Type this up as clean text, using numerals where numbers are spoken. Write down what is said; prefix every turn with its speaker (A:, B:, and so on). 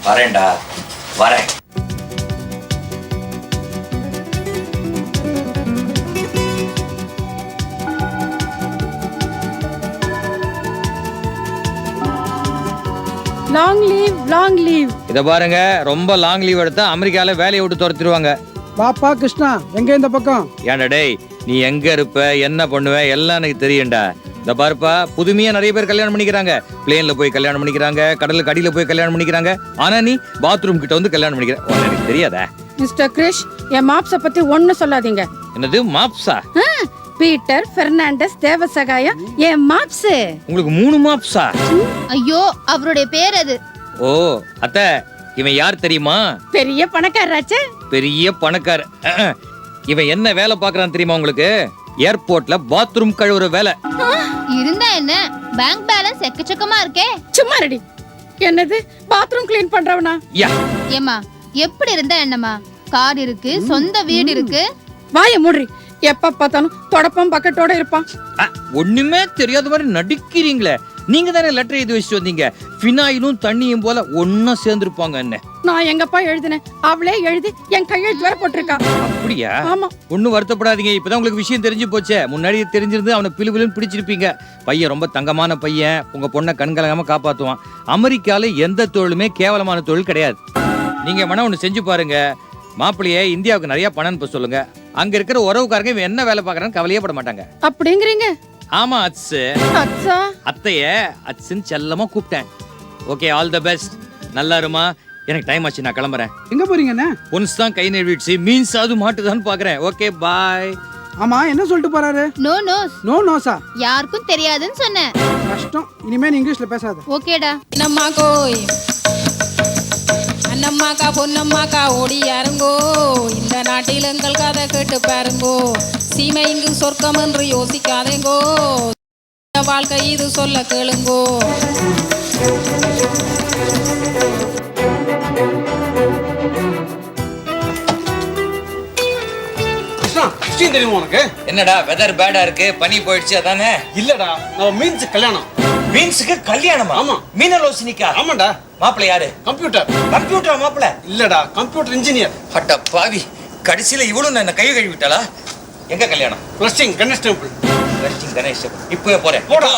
A: வரேன்டா, வரேன்.
B: Long leave, long leave.
C: இத பாருங்க, ரொம்ப லாங் லீவ் எடுத்தா அமெரிக்கால வேலையை விட்டு துரத்திடுவாங்க.
D: பாப்பா கிருஷ்ணா, எங்க இந்த பக்கம்?
C: ஏன்டா டேய், நீ எங்க இருப்ப, என்ன பண்ணுவ எல்லாம் எனக்கு தெரியும்டா. இந்த பாருப்பா, புதுமையா நிறைய பேர் கல்யாணம் பண்ணிக்கிறாங்க. பிளேன்ல போய் கல்யாணம் பண்ணிக்கிறாங்க, கடலுக்கு அடியில போய் கல்யாணம் பண்ணிக்கிறாங்க. ஆனா நீ பாத்ரூம் கிட்ட வந்து கல்யாணம் பண்ணிக்கிற. எனக்கு தெரியாதா?
B: மிஸ்டர் கிரிஷ், என் மாப்ஸ பத்தி ஒண்ணு சொல்லாதீங்க.
C: என்னது மாப்ஸா?
B: பீட்டர் பெர்னாண்டஸ் தேவசகாயம் என் மாப்ஸ்.
C: உங்களுக்கு 3 மாப்ஸா?
E: ஐயோ, அவருடைய பேர் அது.
C: ஓ அத்தை, இவன் யார் தெரியுமா?
B: பெரிய பணக்காரராச்சே.
C: பெரிய பணக்கார. இவன் என்ன வேலை பாக்குறான் தெரியுமா உங்களுக்கு? ஏர்போர்ட்ல பாத்ரூம் கழுவுற வேலை.
E: இருந்தா என்ன, பேங்க் பேலன்ஸ் எக்கச்சக்கமா இருக்கே.
B: சும்மா ரெடி. என்னது பாத்ரூம் கிளீன் பண்றவனா?
C: யா.
E: ஏமா, எப்படி இருந்தா என்னமா? கார் இருக்கு, சொந்த வீடு இருக்கு.
B: வாய மூடுறி. எப்ப பார்த்தாலும் தொடப்பம் பக்கெட்டோட இருப்பான்.
C: ஒண்ணுமே தெரியாத மாதிரி நடிக்கிறீங்களே. நீங்க தானே லெட்டர் எழுதி வச்சுட்டு வந்தீங்க. ஃபினாயிலும் தண்ணியும் போல ஒன்னா சேர்ந்துருப்பாங்க. என்ன
B: நான் எங்கப்பா எழுதினேன்? அவளே எழுதி என் கையெழுத்து வேற போட்டிருக்கா.
C: அப்படியா?
B: ஆமா.
C: ஒன்னும் வருத்தப்படாதீங்க. இப்பதான் உங்களுக்கு விஷயம் தெரிஞ்சு போச்சே. முன்னாடியே தெரிஞ்சிருந்து அவனை பிலுபிலுன்னு பிடிச்சிருப்பீங்க. பையன் ரொம்ப தங்கமான பையன். உங்க பொண்ணை கண்கலங்காம காப்பாத்துவான். அமெரிக்கால எந்த தொழிலுமே கேவலமான தொழில் கிடையாது. நீங்க வேணா ஒண்ணு செஞ்சு பாருங்க. மாப்பிள்ளைய இந்தியாவுக்கு நிறைய பணம் அனுப்ப சொல்லுங்க. அங்க இருக்கிற உறவுக்காரங்க இவன் என்ன வேலை பாக்குறான்னு கவலையே பட மாட்டாங்க.
B: அப்படிங்கிறீங்க?
C: ஆமா அச்சு.
B: அச்சா.
C: அத்தைய அச்சுன்னு செல்லமா கூப்பிட்டேன். Okay, all the best. நல்லா இருமா. எனக்கு டைம் ஆச்சு, நான் கிளம்புறேன்.
D: எங்க போறீங்கண்ணே?
C: ஒன்ஸ் தான் கை நழுவிடுச்சு, மீன்ஸ் அது மாட்டுதான்னு பாக்குறேன். Okay bye.
D: ஆமா, என்ன சொல்லிட்டு போறாரு?
E: No knows.
D: நோ நோஸா?
E: யாருக்கும் தெரியாதுன்னு சொன்னேன்.
D: கஷ்டம். இனிமே நீ இங்கிலீஷ்ல பேசாத.
E: ஓகேடா.
B: நம்மா கோய் அண்ணம்மாக்கா பொன்னம்மாக்கா ஓடி யாருங்கோ, இந்த நாட்டில் எங்கள் கதை கேட்டு பாருங்கோ. சீமை இங்கு சொர்க்கம் என்று யோசிக்காதேங்கோ, வாழ்க்கை இது சொல்ல கேளுங்கோ.
F: தெரியுமா உனக்கு?
A: என்னடா வெதர் பேடா இருக்கு, பனி போயிடுச்சு அதானே?
F: இல்லடா, நம்ம மீன்ஸ் கல்யாணம்.
A: மீன்ஸுக்கு கல்யாணமா?
F: ஆமா.
A: மீனலோசினிக்கா?
F: ஆமாடா.
A: மாப்பிள்ளை யாரு?
F: கம்ப்யூட்டர்.
A: கம்ப்யூட்டர் மாப்பிள்ளை?
F: இல்லடா, கம்ப்யூட்டர் இன்ஜினியர்.
A: அட்ட பாவி, கடைசியில இவ்வளவு என்ன கை கழுவி விட்டாளா? எங்க கல்யாணம்?
F: Christian Ganesh temple.
A: கணேஷ், இப்பவே போறேன்.
F: போடா.